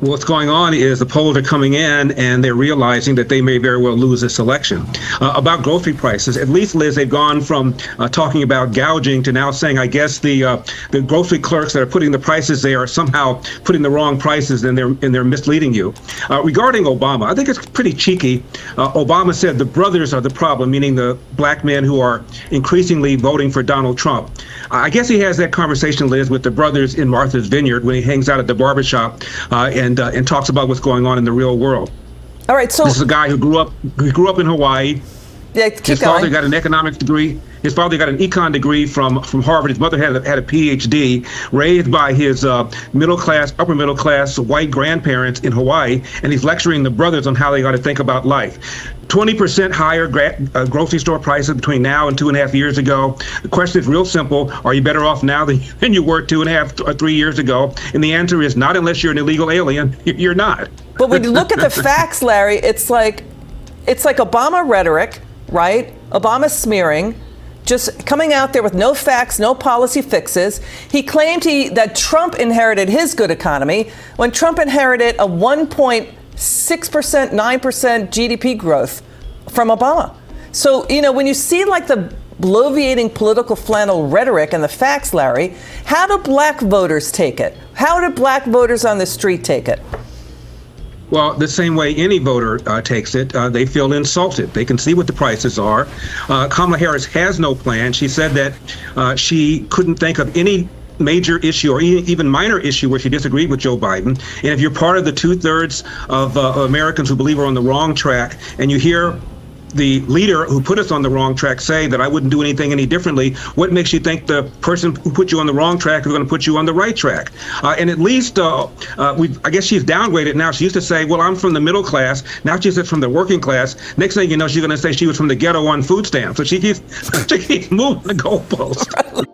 What's going on is the polls are coming in and they're realizing that they may very well lose this election. About grocery prices, at least, Liz, they've gone from talking about gouging to now saying, I guess the grocery clerks that are putting the prices there are somehow putting the wrong prices and they're misleading you. Regarding Obama, I think it's pretty cheeky. Obama said the brothers are the problem, meaning the black men who are increasingly voting for Donald Trump. I guess he has that conversation, Liz, with the brothers in Martha's Vineyard when he hangs out at the barbershop and talks about what's going on in the real world. All right, so this is a guy who grew up in Hawaii. Yeah, his father got an economics degree. His father got an econ degree from Harvard. His mother had a PhD, raised by his upper middle class white grandparents in Hawaii, and he's lecturing the brothers on how they got to think about life. 20% higher grocery store prices between now and 2.5 years ago. The question is real simple. Are you better off now than you were 2.5 or 3 years ago? And the answer is not unless you're an illegal alien. You're not. But when you look at the facts, Larry, it's like Obama rhetoric, right? Obama smearing, just coming out there with no facts, no policy fixes. He claimed that Trump inherited his good economy when Trump inherited a 1.6%, 9% GDP growth from Obama. So, when you see like the bloviating political flannel rhetoric and the facts, Larry, how do black voters take it? How do black voters on the street take it? Well, the same way any voter takes it, they feel insulted. They can see what the prices are. Kamala Harris has no plan. She said that she couldn't think of any major issue or even minor issue where she disagreed with Joe Biden. And if you're part of the 2/3 of Americans who believe we're on the wrong track, and you hear the leader who put us on the wrong track say that I wouldn't do anything any differently, what makes you think the person who put you on the wrong track is going to put you on the right track? And at least, I guess she's downgraded now. She used to say, well, I'm from the middle class. Now she says from the working class. Next thing you know, she's going to say she was from the ghetto on food stamps. So she keeps moving the goalposts.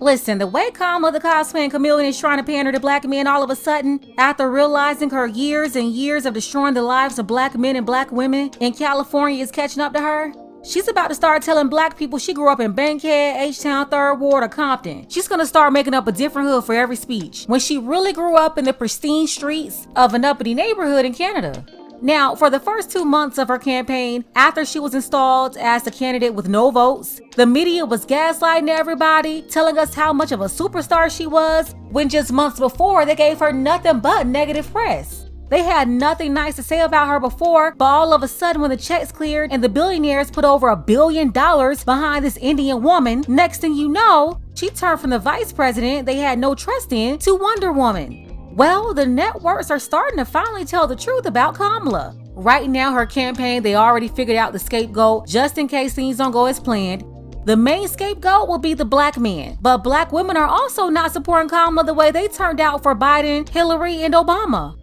Listen, the way Kamala the cosplaying chameleon is trying to pander to black men all of a sudden, after realizing her years and years of destroying the lives of black men and black women in California is catching up to her, she's about to start telling black people she grew up in Bankhead, H-Town, 3rd Ward, or Compton. She's gonna start making up a different hood for every speech, when she really grew up in the pristine streets of an uppity neighborhood in Canada. Now, for the first 2 months of her campaign, after she was installed as the candidate with no votes, the media was gaslighting everybody, telling us how much of a superstar she was, when just months before they gave her nothing but negative press. They had nothing nice to say about her before, but all of a sudden when the checks cleared and the billionaires put over $1 billion behind this Indian woman, next thing you know, she turned from the vice president they had no trust in to Wonder Woman. Well, the networks are starting to finally tell the truth about Kamala. Right now, her campaign, they already figured out the scapegoat just in case things don't go as planned. The main scapegoat will be the black men, but black women are also not supporting Kamala the way they turned out for Biden, Hillary, and Obama.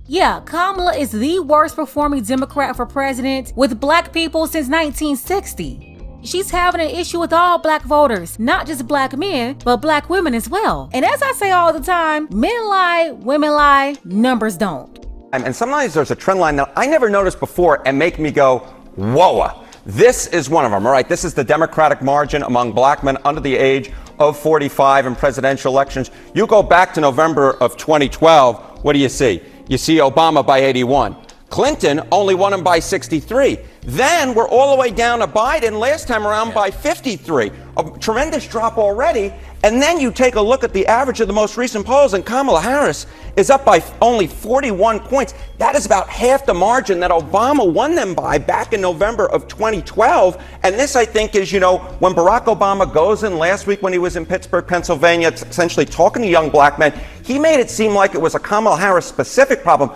Yeah, Kamala is the worst performing Democrat for president with black people since 1960. She's having an issue with all black voters, not just black men, but black women as well. And as I say all the time, men lie, women lie, numbers don't. And sometimes there's a trend line that I never noticed before and make me go, whoa. This is one of them, all right? This is the Democratic margin among black men under the age of 45 in presidential elections. You go back to November of 2012, what do you see? You see Obama by 81. Clinton only won him by 63. Then we're all the way down to Biden last time around by 53. A tremendous drop already. And then you take a look at the average of the most recent polls, and Kamala Harris is up by only 41 points. That is about half the margin that Obama won them by back in November of 2012. And this, I think, is, when Barack Obama goes in last week when he was in Pittsburgh, Pennsylvania, essentially talking to young black men, he made it seem like it was a Kamala Harris specific problem.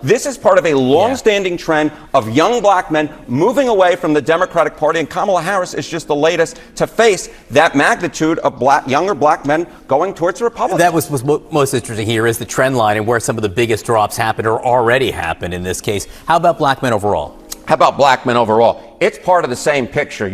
This is part of a long-standing trend of young black men moving away from the Democratic Party, and Kamala Harris is just the latest to face that magnitude of younger black men going towards the Republicans. That was most interesting here is the trend line and where some of the biggest drops happened or already happened in this case. How about black men overall? How about black men overall? It's part of the same picture,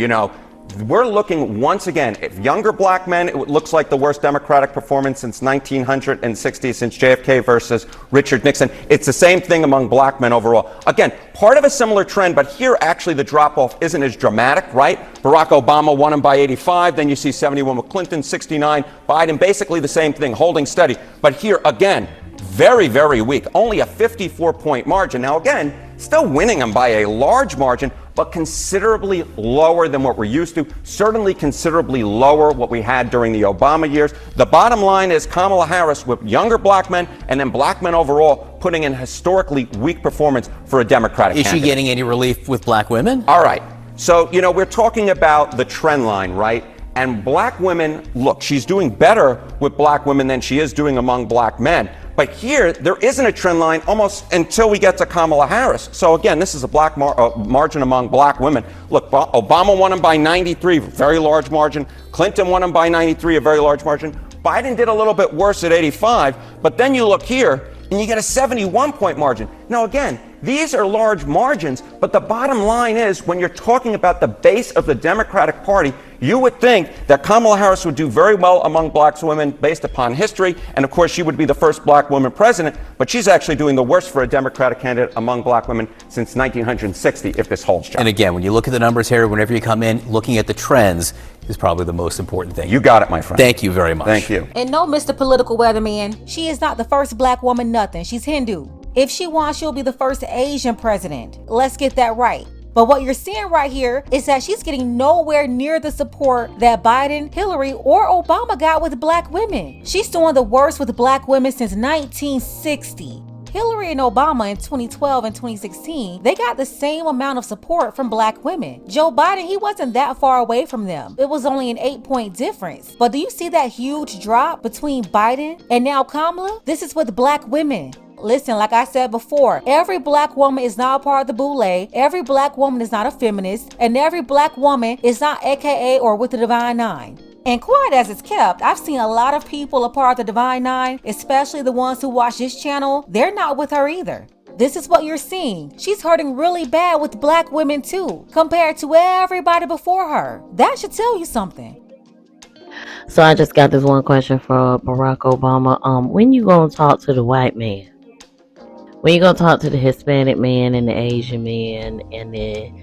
We're looking once again at younger black men. It looks like the worst Democratic performance since 1960, since JFK versus Richard Nixon. It's the same thing among black men overall. Again, part of a similar trend, but here actually the drop-off isn't as dramatic, right? Barack Obama won him by 85. Then you see 71 with Clinton, 69. Biden, basically the same thing, holding steady. But here, again, very, very weak. Only a 54-point margin. Now, again, still winning them by a large margin, but considerably lower than what we're used to. Certainly considerably lower what we had during the Obama years. The bottom line is Kamala Harris with younger black men and then black men overall putting in historically weak performance for a Democratic Is she candidate. getting any relief with black women? All right. So, we're talking about the trend line, right? And black women, look, she's doing better with black women than she is doing among black men. But here, there isn't a trend line almost until we get to Kamala Harris. So again, this is a black margin among black women. Look, Obama won him by 93, very large margin. Clinton won him by 93, a very large margin. Biden did a little bit worse at 85. But then you look here, and you get a 71-point margin. Now, again, these are large margins, but the bottom line is when you're talking about the base of the Democratic Party, you would think that Kamala Harris would do very well among black women based upon history, and of course she would be the first black woman president, but she's actually doing the worst for a Democratic candidate among black women since 1960, if this holds true. And again, when you look at the numbers here, whenever you come in, looking at the trends is probably the most important thing. You got it, my friend. Thank you very much. Thank you. And no, Mr. Political Weatherman, she is not the first black woman nothing. She's Hindu. If she wants, she'll be the first Asian president. Let's get that right. But what you're seeing right here is that she's getting nowhere near the support that Biden, Hillary, or Obama got with black women. She's doing the worst with black women since 1960. Hillary and Obama in 2012 and 2016, they got the same amount of support from black women. Joe Biden, he wasn't that far away from them. It was only an 8-point difference. But do you see that huge drop between Biden and now Kamala? This is with black women. Listen, like I said before, every black woman is not a part of the boule, every black woman is not a feminist, and every black woman is not AKA or with the Divine Nine. And quiet as it's kept, I've seen a lot of people a part of the Divine Nine, especially the ones who watch this channel, they're not with her either. This is what you're seeing. She's hurting really bad with black women too, compared to everybody before her. That should tell you something. So I just got this one question for Barack Obama. When you gonna talk to the white man? When you gonna talk to the Hispanic man and the Asian man and then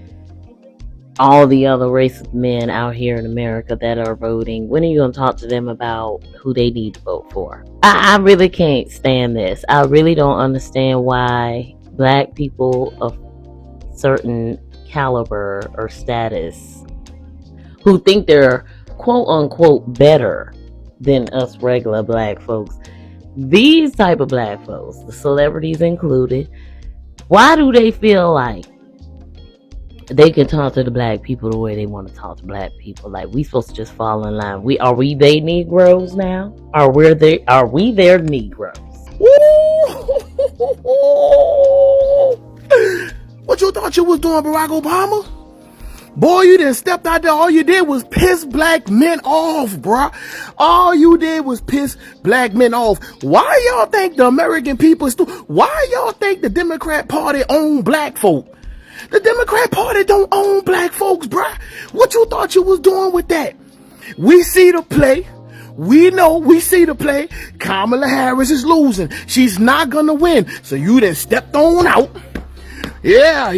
all the other race of men out here in America that are voting? When are you gonna talk to them about who they need to vote for? I really can't stand this. I really don't understand why black people of certain caliber or status who think they're quote unquote better than us regular black folks, these type of black folks, the celebrities included, why do they feel like they can talk to the black people the way they want to talk to black people? Like, we supposed to just fall in line. Are we they Negroes now? Are we their Negroes? What you thought you was doing, Barack Obama? Boy, you done stepped out there. All you did was piss black men off, bruh. All you did was piss black men off. Why y'all think the American people why y'all think the Democrat Party own black folk? The Democrat Party don't own black folks, bruh. What you thought you was doing with that? We see the play. We see the play. Kamala Harris is losing. She's not gonna win. So you done stepped on out. Yeah,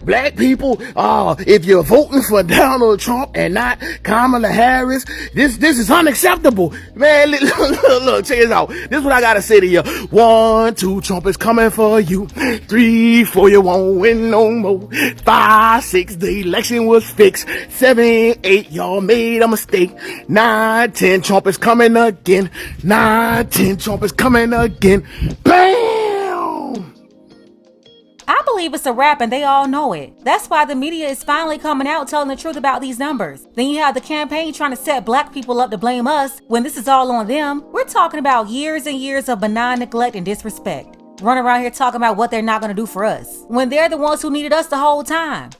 black people, if you're voting for Donald Trump and not Kamala Harris, this is unacceptable. Man, look, check this out. This is what I gotta say to you. 1, 2, Trump is coming for you. 3, 4, you won't win no more. 5, 6, the election was fixed. 7, 8, y'all made a mistake. 9, 10, Trump is coming again. 9, 10, Trump is coming again. Bam! I believe it's a wrap and they all know it. That's why the media is finally coming out telling the truth about these numbers. Then you have the campaign trying to set black people up to blame us when this is all on them. We're talking about years and years of benign neglect and disrespect. Running around here talking about what they're not going to do for us when they're the ones who needed us the whole time.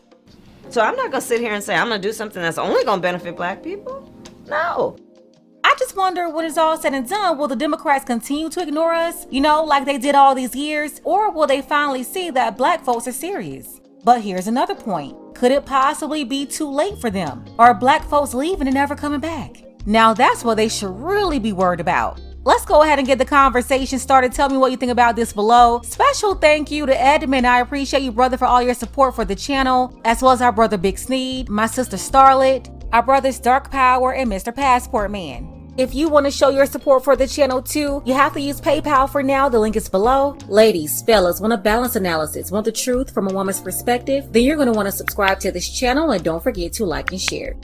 So I'm not going to sit here and say I'm going to do something that's only going to benefit black people. No. I just wonder when it's all said and done, will the Democrats continue to ignore us, like they did all these years, or will they finally see that black folks are serious? But here's another point. Could it possibly be too late for them? Are black folks leaving and never coming back? Now that's what they should really be worried about. Let's go ahead and get the conversation started. Tell me what you think about this below. Special thank you to Edmund. I appreciate you, brother, for all your support for the channel, as well as our brother Big Sneed, my sister Starlet, our brothers Dark Power, and Mr. Passport Man. If you want to show your support for the channel too, you have to use PayPal for now. The link is below. Ladies, fellas, want a balanced analysis, want the truth from a woman's perspective? Then you're going to want to subscribe to this channel and don't forget to like and share.